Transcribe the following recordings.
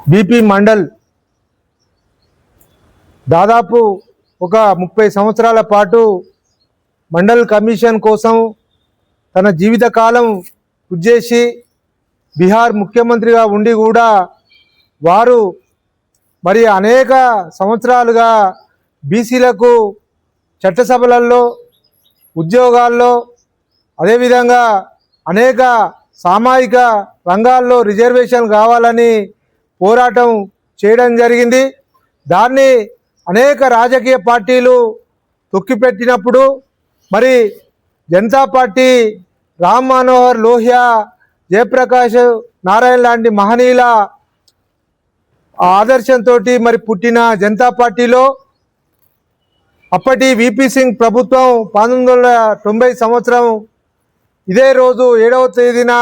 BP mandal దాదాపు ఒక 30 సంవత్సరాల పాటు మండల్ కమిషన్ కోసం తన జీవితకాలం కృషి చేసి బీహార్ ముఖ్యమంత్రిగా ఉండి కూడా వారు మరి అనేక సంవత్సరాలుగా బీసీలకు చట్టసభలలో ఉద్యోగాల్లో అదేవిధంగా అనేక సామాజిక రంగాల్లో రిజర్వేషన్ కావాలని పోరాటం చేయడం జరిగింది. దాన్ని అనేక రాజకీయ పార్టీలు తొక్కిపెట్టినప్పుడు మరి జనతా పార్టీ రామ్ మనోహర్ లోహియా, జయప్రకాష్ నారాయణ లాంటి మహనీయుల ఆదర్శంతో మరి పుట్టిన జనతా పార్టీలో అప్పటి విపి సింగ్ ప్రభుత్వం 1990 సంవత్సరం ఇదే రోజు 7వ తేదీన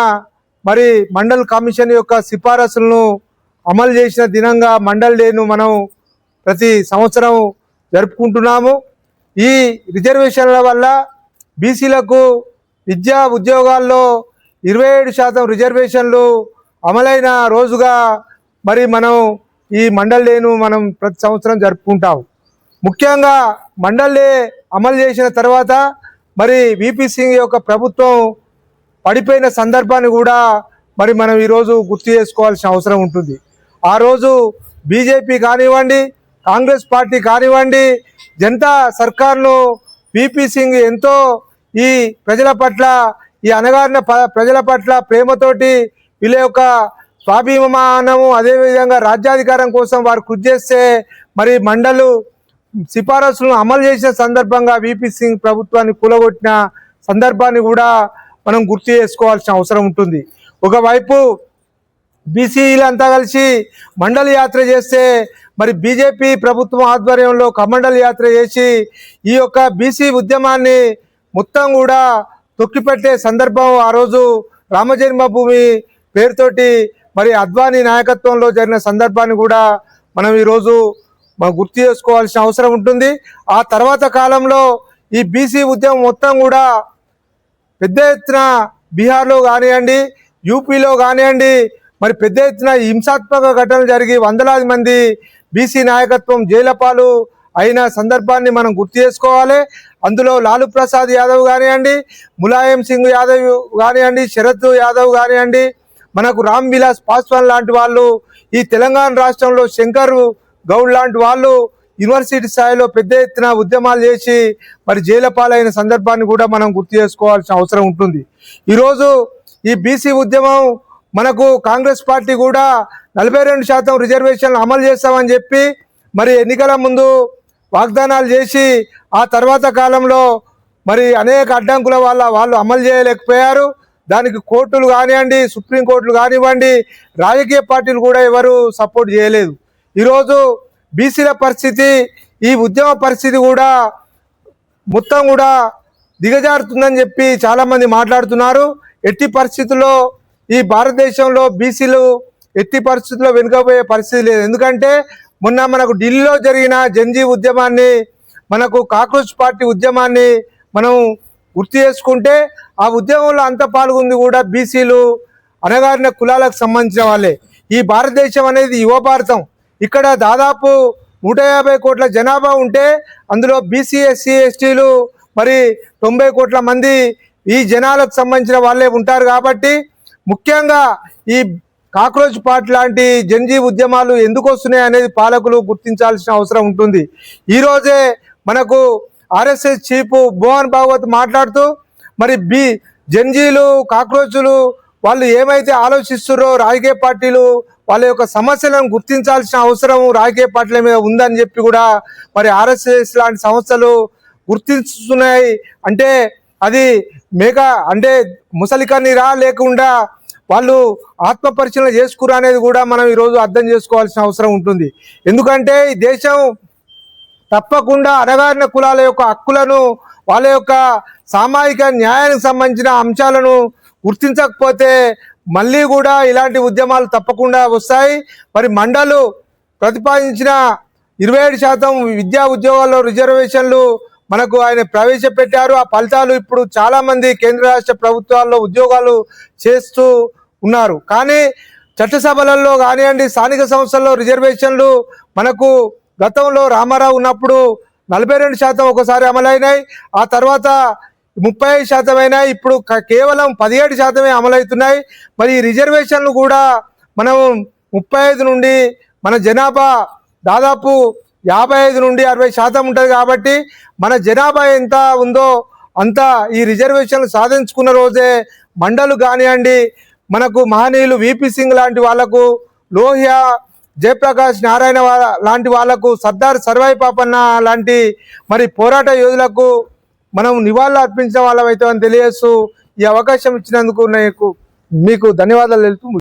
మరి మండల్ కమిషన్ యొక్క సిఫారసులను అమలు చేసిన దినంగా మండల్ డేను మనం ప్రతి సంవత్సరం జరుపుకుంటున్నాము. ఈ రిజర్వేషన్ల వల్ల బీసీలకు విద్యా ఉద్యోగాల్లో 27% రిజర్వేషన్లు అమలైన రోజుగా మరి మనం ఈ మండల్ డేను మనం ప్రతి సంవత్సరం జరుపుకుంటాం. ముఖ్యంగా మండల్ డే అమలు చేసిన తర్వాత మరి విపి సింగ్ యొక్క ప్రభుత్వం పడిపోయిన సందర్భాన్ని కూడా మరి మనం ఈరోజు గుర్తు చేసుకోవాల్సిన అవసరం ఉంటుంది. ఆ రోజు బీజేపీ కానివ్వండి, కాంగ్రెస్ పార్టీ కానివ్వండి, జనతా సర్కార్ను విపి సింగ్ ఎంతో ఈ ప్రజల పట్ల, ఈ అణగారిన ప్రజల పట్ల ప్రేమతోటి వీళ్ళ యొక్క స్వాభిమానము అదేవిధంగా రాజ్యాధికారం కోసం వారు కృషి చేస్తే మరి మండలు సిఫారసులను అమలు చేసిన సందర్భంగా విపి సింగ్ ప్రభుత్వాన్ని కూలగొట్టిన సందర్భాన్ని కూడా మనం గుర్తు చేసుకోవాల్సిన అవసరం ఉంటుంది. ఒకవైపు బీసీలంతా కలిసి మండలి యాత్ర చేస్తే మరి బీజేపీ ప్రభుత్వం ఆధ్వర్యంలో కమండలి యాత్ర చేసి ఈ యొక్క బీసీ ఉద్యమాన్ని మొత్తం కూడా తొక్కిపెట్టే సందర్భం ఆ రోజు రామజన్మభూమి పేరుతోటి మరి అద్వానీ నాయకత్వంలో జరిగిన సందర్భాన్ని కూడా మనం ఈరోజు గుర్తు చేసుకోవాల్సిన అవసరం ఉంటుంది. ఆ తర్వాత కాలంలో ఈ బీసీ ఉద్యమం మొత్తం కూడా పెద్ద ఎత్తున బీహార్లో కానివ్వండి, యూపీలో కానివ్వండి మరి పెద్ద ఎత్తున హింసాత్మక ఘటనలు జరిగి వందలాది మంది బీసీ నాయకత్వం జైలు పాలు అయిన సందర్భాన్ని మనం గుర్తు చేసుకోవాలి. అందులో లాలూ ప్రసాద్ యాదవ్ కానివ్వండి, ములాయం సింగ్ యాదవ్ కానివ్వండి, శరద్ యాదవ్ కానివ్వండి, మనకు రామ్ విలాస్ పాస్వాన్ లాంటి వాళ్ళు, ఈ తెలంగాణ రాష్ట్రంలో శంకర్ గౌడ్ లాంటి వాళ్ళు యూనివర్సిటీ స్థాయిలో పెద్ద ఎత్తున ఉద్యమాలు చేసి మరి జైలు పాలైన సందర్భాన్ని కూడా మనం గుర్తు చేసుకోవాల్సిన అవసరం ఉంటుంది. ఈరోజు ఈ బీసీ ఉద్యమం మనకు కాంగ్రెస్ పార్టీ కూడా 42% రిజర్వేషన్లు అమలు చేస్తామని చెప్పి మరి ఎన్నికల ముందు వాగ్దానాలు చేసి ఆ తర్వాత కాలంలో మరి అనేక అడ్డంకుల వల్ల వాళ్ళు అమలు చేయలేకపోయారు. దానికి కోర్టులు కానివ్వండి, సుప్రీంకోర్టులు కానివ్వండి, రాజకీయ పార్టీలు కూడా ఎవరు సపోర్ట్ చేయలేదు. ఈరోజు బీసీల పరిస్థితి, ఈ ఉద్యమ పరిస్థితి కూడా మొత్తం కూడా దిగజారుతుందని చెప్పి చాలామంది మాట్లాడుతున్నారు. ఎట్టి పరిస్థితుల్లో ఈ భారతదేశంలో బీసీలు ఎట్టి పరిస్థితుల్లో వెనుకపోయే పరిస్థితి లేదు. ఎందుకంటే మొన్న మనకు ఢిల్లీలో జరిగిన జంజీ ఉద్యమాన్ని, మనకు కాక్రోచ్ పార్టీ ఉద్యమాన్ని మనం గుర్తు చేసుకుంటే ఆ ఉద్యమంలో అంత పాల్గొంది కూడా బీసీలు, అణగారిన కులాలకు సంబంధించిన వాళ్ళే. ఈ భారతదేశం అనేది యువ భారతం. ఇక్కడ దాదాపు 150 కోట్ల జనాభా ఉంటే అందులో బీసీ, ఎస్సీ, ఎస్టీలు మరి 90 కోట్ల మంది ఈ జనాలకు సంబంధించిన వాళ్ళే ఉంటారు. కాబట్టి ముఖ్యంగా ఈ కాక్రోచ్ పార్టీ లాంటి జంజీ ఉద్యమాలు ఎందుకు వస్తున్నాయి అనేది పాలకులు గుర్తించాల్సిన అవసరం ఉంటుంది. ఈరోజే మనకు ఆర్ఎస్ఎస్ చీఫ్ మోహన్ భాగవత్ మాట్లాడుతూ మరి జంజీలు, కాక్రోచులు వాళ్ళు ఏమైతే ఆలోచిస్తున్నారో రాజకీయ పార్టీలు వాళ్ళ యొక్క సమస్యలను గుర్తించాల్సిన అవసరం రాజకీయ పార్టీల మీద ఉందని చెప్పి కూడా మరి ఆర్ఎస్ఎస్ లాంటి సంస్థలు గుర్తిస్తున్నాయి. అంటే అది అంటే ముసలికన్నీరా లేకుండా వాళ్ళు ఆత్మపరిశీలన చేసుకురా అనేది కూడా మనం ఈరోజు అర్థం చేసుకోవాల్సిన అవసరం ఉంటుంది. ఎందుకంటే ఈ దేశం తప్పకుండా అణగారిన కులాల యొక్క హక్కులను, వాళ్ళ యొక్క సామాజిక న్యాయానికి సంబంధించిన అంశాలను గుర్తించకపోతే మళ్ళీ కూడా ఇలాంటి ఉద్యమాలు తప్పకుండా వస్తాయి. మరి మండలు ప్రతిపాదించిన 27% విద్యా ఉద్యోగాల్లో రిజర్వేషన్లు మనకు ఆయన ప్రవేశపెట్టారు. ఆ ఫలితాలు ఇప్పుడు చాలామంది కేంద్ర రాష్ట్ర ప్రభుత్వాల్లో ఉద్యోగాలు చేస్తూ ఉన్నారు. కానీ చట్టసభలలో కానివ్వండి, స్థానిక సంస్థల్లో రిజర్వేషన్లు మనకు గతంలో రామారావు ఉన్నప్పుడు 42% ఒకసారి అమలైనాయి, ఆ తర్వాత 35% అయినాయి, ఇప్పుడు కేవలం 17% అమలవుతున్నాయి. మరి ఈ రిజర్వేషన్లు కూడా మనం 35 నుండి మన జనాభా దాదాపు 55 నుండి 60% ఉంటుంది కాబట్టి మన జనాభా ఎంత ఉందో అంత ఈ రిజర్వేషన్లు సాధించుకున్న రోజే మండలు కానివ్వండి, మనకు మహనీయులు విపి సింగ్ లాంటి వాళ్లకు, లోహియా జయప్రకాష్ నారాయణ లాంటి వాళ్లకు, సర్దార్ సర్వాయి పాపన్న లాంటి మరి పోరాట యోధులకు మనం నివాళులు అర్పించిన వాళ్ళమైతే అని తెలియజేస్తూ ఈ అవకాశం ఇచ్చినందుకు మీకు ధన్యవాదాలు తెలుపుతూ